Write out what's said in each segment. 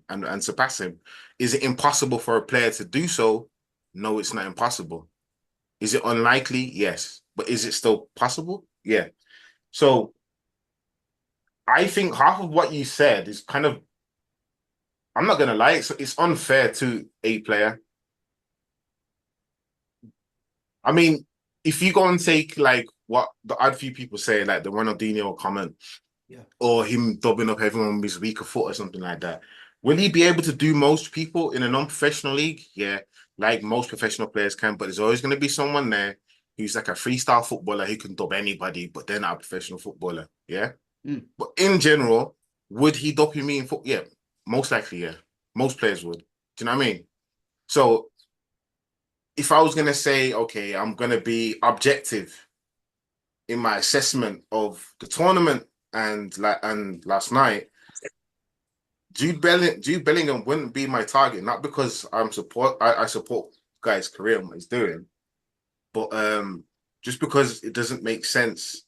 and surpass him. Is it impossible for a player to do so? No, it's not impossible. Is it unlikely? Yes. But is it still possible? Yeah. So I think half of what you said is kind of, I'm not gonna lie, it's unfair to a player. I mean, if you go and take like what the odd few people say, like the Ronaldinho comment, Yeah. or him dubbing up everyone with his weaker foot or something like that, will he be able to do most people in a non-professional league? Yeah, like most professional players can, but there's always going to be someone there who's like a freestyle footballer who can dub anybody, but they're not a professional footballer. Yeah. Mm. But in general, would he dub me in foot? Yeah, most likely, yeah. Most players would. Do you know what I mean? So if I was gonna say, okay, I'm gonna be objective in my assessment of the tournament and last night, Jude Bellingham wouldn't be my target, not because I support guy's career and what he's doing, but just because it doesn't make sense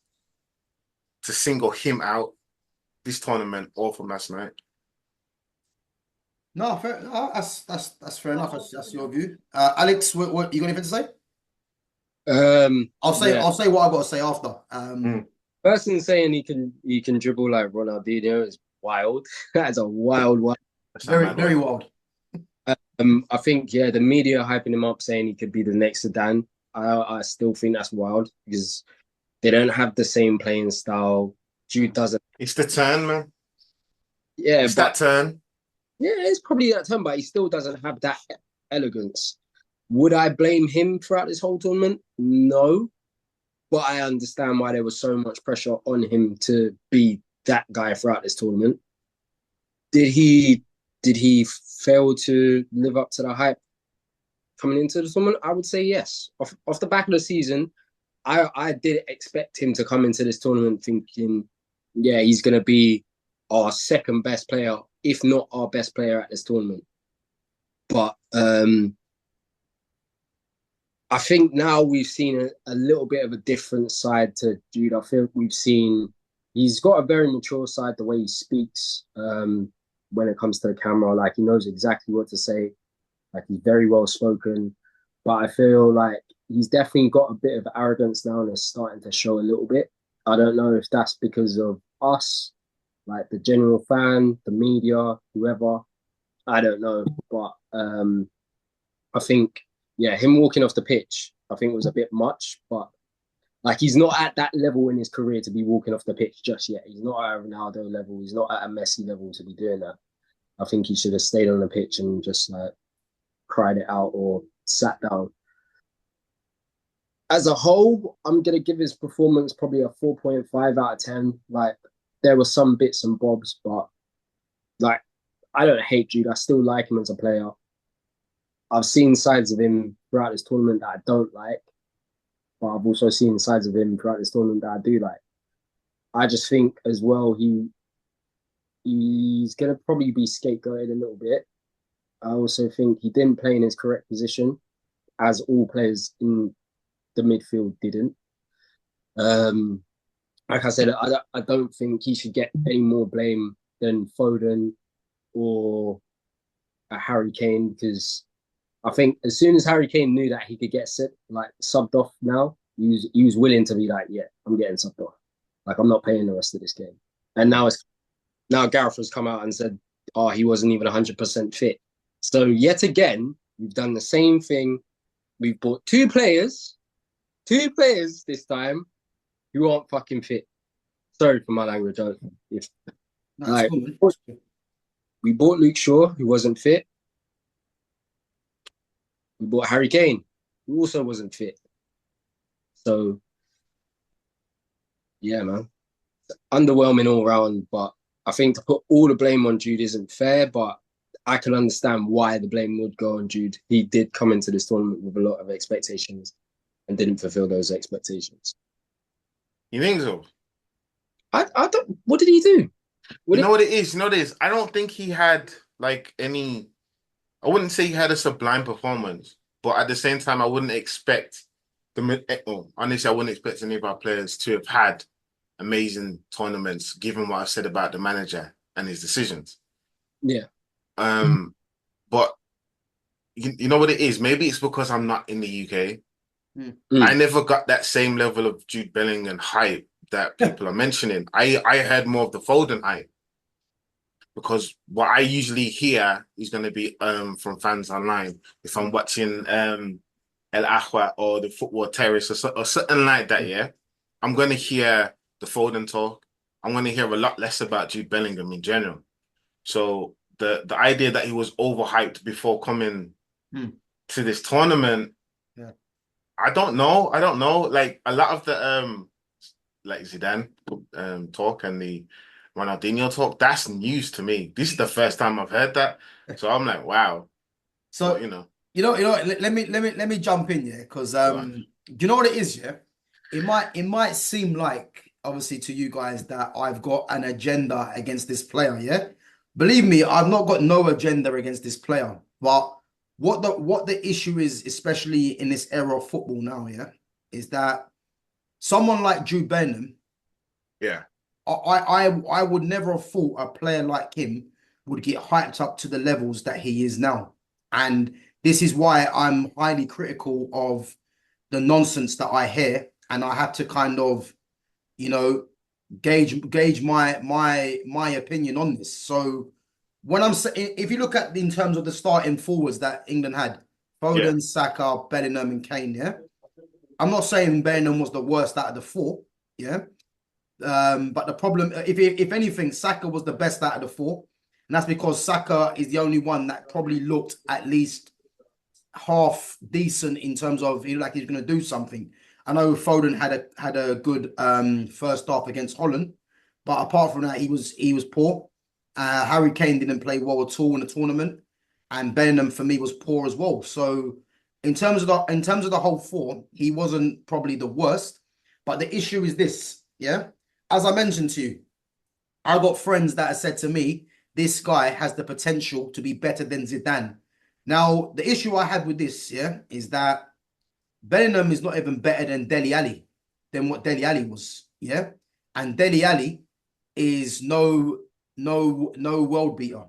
to single him out this tournament or from last night. No, fair, no, that's fair enough. That's your view. Alex, what you got anything to say? Yeah. I'll say what I got to say after. Mm. Person saying he can dribble like Ronaldinho is wild. That's a wild. That's not Very mad very one. wild. I think the media hyping him up saying he could be the next Zidane. I still think that's wild because they don't have the same playing style. Jude doesn't. It's the turn, man. Yeah, It's that but turn. yeah, it's probably that term, but he still doesn't have that elegance. Would I blame him throughout this whole tournament? No, but I understand why there was so much pressure on him to be that guy throughout this tournament. Did he did he fail to live up to the hype coming into the tournament? I would say yes. Off the back of the season, I did expect him to come into this tournament thinking, yeah, he's gonna be our second best player, if not our best player at this tournament. But I think now we've seen a little bit of a different side to Jude. I think we've seen he's got a very mature side, the way he speaks when it comes to the camera. Like he knows exactly what to say. Like he's very well spoken. But I feel like he's definitely got a bit of arrogance now and it's starting to show a little bit. I don't know if that's because of us, like the general fan, the media, whoever. I don't know. But I think, yeah, him walking off the pitch, I think was a bit much. But like he's not at that level in his career to be walking off the pitch just yet. He's not at a Ronaldo level. He's not at a Messi level to be doing that. I think he should have stayed on the pitch and just like cried it out or sat down. As a whole, I'm gonna give his performance probably a 4.5 out of 10. Like there were some bits and bobs, but like I don't hate Jude. I still like him as a player. I've seen sides of him throughout this tournament that I don't like, but I've also seen sides of him throughout this tournament that I do like. I just think as well he's gonna probably be scapegoated a little bit. I also think he didn't play in his correct position, as all players in the midfield didn't. Um, like I said, I don't think he should get any more blame than Foden or Harry Kane because I think as soon as Harry Kane knew that he could get like subbed off now, he was willing to be like, yeah, I'm getting subbed off. Like I'm not playing the rest of this game. And now Gareth has come out and said, oh, he wasn't even 100% fit. So yet again, we've done the same thing. We've bought two players this time who aren't fucking fit. Sorry for my language. If No, it's like cool, man. we bought Luke Shaw, who wasn't fit. We bought Harry Kane, who also wasn't fit. So yeah, man, underwhelming all round. But I think to put all the blame on Jude isn't fair. But I can understand why the blame would go on Jude. He did come into this tournament with a lot of expectations and didn't fulfill those expectations. You think so? I don't. What did he do? What You did, know what it is? You know what it is? I don't think he had like any. I wouldn't say he had a sublime performance, but at the same time, I wouldn't expect honestly, I wouldn't expect any of our players to have had amazing tournaments, given what I said about the manager and his decisions. yeah. But you know what it is? Maybe it's because I'm not in the UK. I Mm. never got that same level of Jude Bellingham hype that people are mentioning. I heard more of the Foden hype because what I usually hear is going to be from fans online if I'm watching El Ahwa or the Football Terrace or something like that. Yeah, I'm going to hear the Foden talk. I'm going to hear a lot less about Jude Bellingham in general. So the idea that he was overhyped before coming to this tournament, Yeah. I don't know. I don't know. Like a lot of the like Zidane talk and the Ronaldinho talk, that's news to me. This is the first time I've heard that. So I'm like, wow. But So you know, let me jump in, yeah, because go on. do you know what it is, yeah? It might seem like obviously to you guys that I've got an agenda against this player, yeah. Believe me, I've not got no agenda against this player. But what the issue is, especially in this era of football now, yeah, is that someone like Jude Bellingham, Yeah. I would never have thought a player like him would get hyped up to the levels that he is now. And this is why I'm highly critical of the nonsense that I hear, and I have to kind of, you know, gauge my opinion on this. So when I'm saying, if you look at in terms of the starting forwards that England had, Yeah. Foden, Saka, Bellingham, and Kane, yeah, I'm not saying Bellingham was the worst out of the four, yeah. But the problem, if anything, Saka was the best out of the four, and that's because Saka is the only one that probably looked at least half decent in terms of he like he's going to do something. I know Foden had a good first half against Holland, but apart from that, he was poor. Harry Kane didn't play well at all in the tournament, and Bellingham for me was poor as well. So in terms of the whole four, he wasn't probably the worst. But the issue is this, yeah. As I mentioned to you, I got friends that have said to me, this guy has the potential to be better than Zidane. Now, the issue I had with this, yeah, is that Bellingham is not even better than Dele Alli, than what Dele Alli was, yeah? And Dele Alli is no world beater,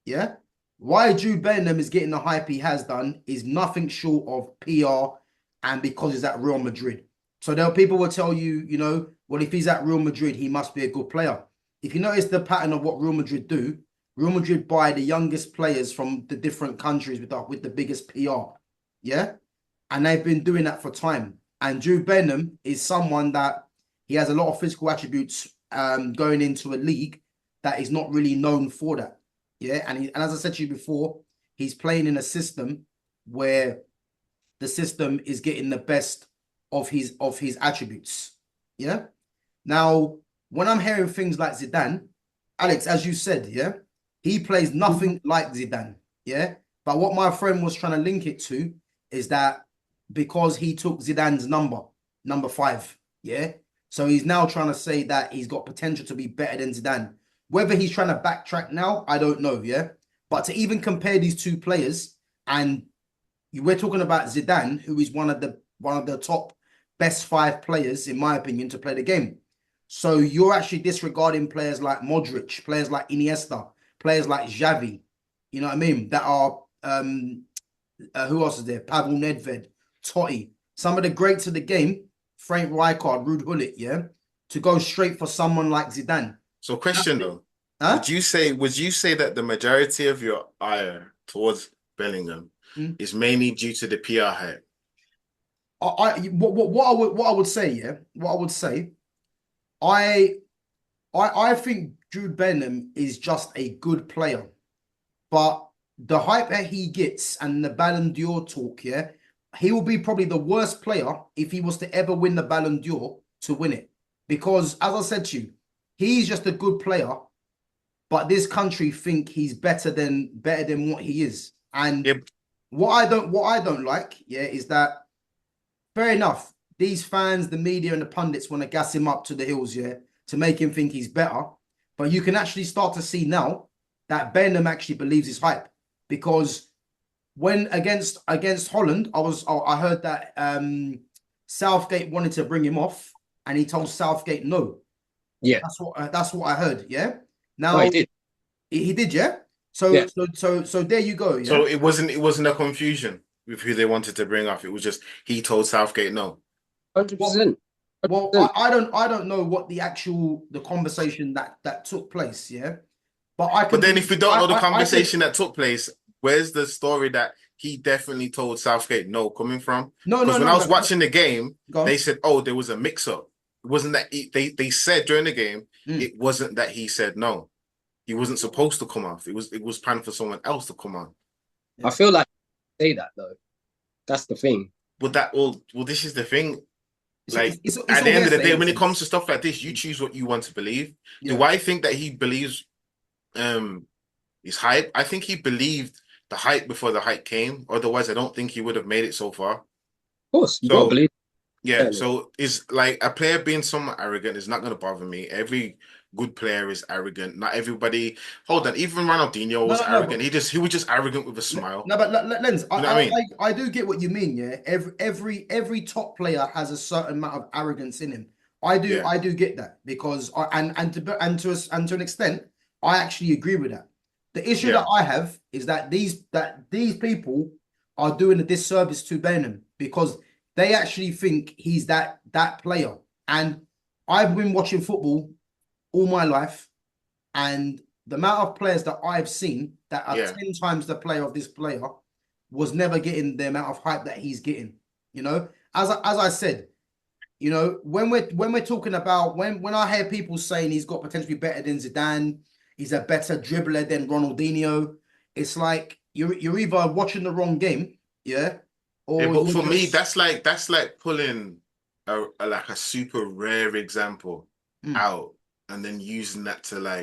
yeah? Why Jude Bellingham is getting the hype he has done is nothing short of PR and because he's at Real Madrid. So there people will tell you, well, if he's at Real Madrid, he must be a good player. If you notice the pattern of what Real Madrid do, Real Madrid buy the youngest players from the different countries with the biggest PR. Yeah. And they've been doing that for time. And Jude Bellingham is someone that he has a lot of physical attributes going into a league that is not really known for that. Yeah. And as I said to you before, he's playing in a system where the system is getting the best of his attributes. Yeah. Now, when I'm hearing things like Zidane, Alex, as you said, yeah, he plays nothing like Zidane. Yeah. But what my friend was trying to link it to is that because he took Zidane's number 5. Yeah. So he's now trying to say that he's got potential to be better than Zidane. Whether he's trying to backtrack now, I don't know. Yeah. But to even compare these two players, and we're talking about Zidane, who is one of the top best 5 players, in my opinion, to play the game. So you're actually disregarding players like Modric, players like Iniesta, players like Xavi, you know what I mean? That are who else is there? Pavel Nedved, Totti, some of the greats of the game, Frank Rijkaard, Ruud Gullit, yeah, to go straight for someone like Zidane. So question though, Huh? would you say that the majority of your ire towards Bellingham is mainly due to the PR hype? What I would say, yeah, what I would say, I think Jude Bellingham is just a good player, but the hype that he gets and the Ballon d'Or talk, yeah, he will be probably the worst player if he was to ever win the Ballon d'Or to win it. Because as I said to you, he's just a good player, but this country think he's better than what he is. And Yep. what I don't like, yeah, is that fair enough. These fans, the media, and the pundits want to gas him up to the hills, yeah, to make him think he's better. But you can actually start to see now that Bellingham actually believes his hype, because when against Holland, I heard that Southgate wanted to bring him off, and he told Southgate no. Yeah. That's what I heard. Yeah. Oh, he Now did. he did, yeah. Yeah. So there you go. Yeah. So it wasn't a confusion with who they wanted to bring up. It was just he told Southgate no. 100%. Well, 100%. I don't know what the conversation that took place. Yeah. But I But can then be if we don't know the I can conversation that took place, where's the story that he definitely told Southgate no coming from? Because when I was no. watching the game, Go they on. said, "Oh, there was a mix-up." It wasn't that they said during the game, Mm. it wasn't that he said no. He wasn't supposed to come off. It was planned for someone else to come on. I feel like I say that though. That's the thing. But this is the thing. Like It's at the all end of the hearsay day, in a when it comes sense. to stuff like this, you choose what you want to believe. Do Yeah. I think that he believes his hype? I think he believed the hype before the hype came. Otherwise, I don't think he would have made it so far. Of course, you gotta So believe. yeah, Certainly. so is like a player being somewhat arrogant is not going to bother me. Every good player is arrogant. Not everybody. Hold on, even Ronaldinho was No, arrogant. He was just arrogant with a smile. no, but Lens, You know what I mean? I do get what you mean. Yeah, every top player has a certain amount of arrogance in him. Yeah, I do get that because and to an extent, I actually agree with that. The issue that yeah, I have is that these people are doing a disservice to Bellingham because they actually think he's that player. And I've been watching football all my life, and the amount of players that I've seen that are yeah, 10 times the player of this player was never getting the amount of hype that he's getting. You know, as I said, you know, when we're talking about when I hear people saying he's got potentially better than Zidane, he's a better dribbler than Ronaldinho, it's like you're either watching the wrong game, yeah, yeah. or But you're for me, just that's like pulling like a super rare example mm. out and then using that to like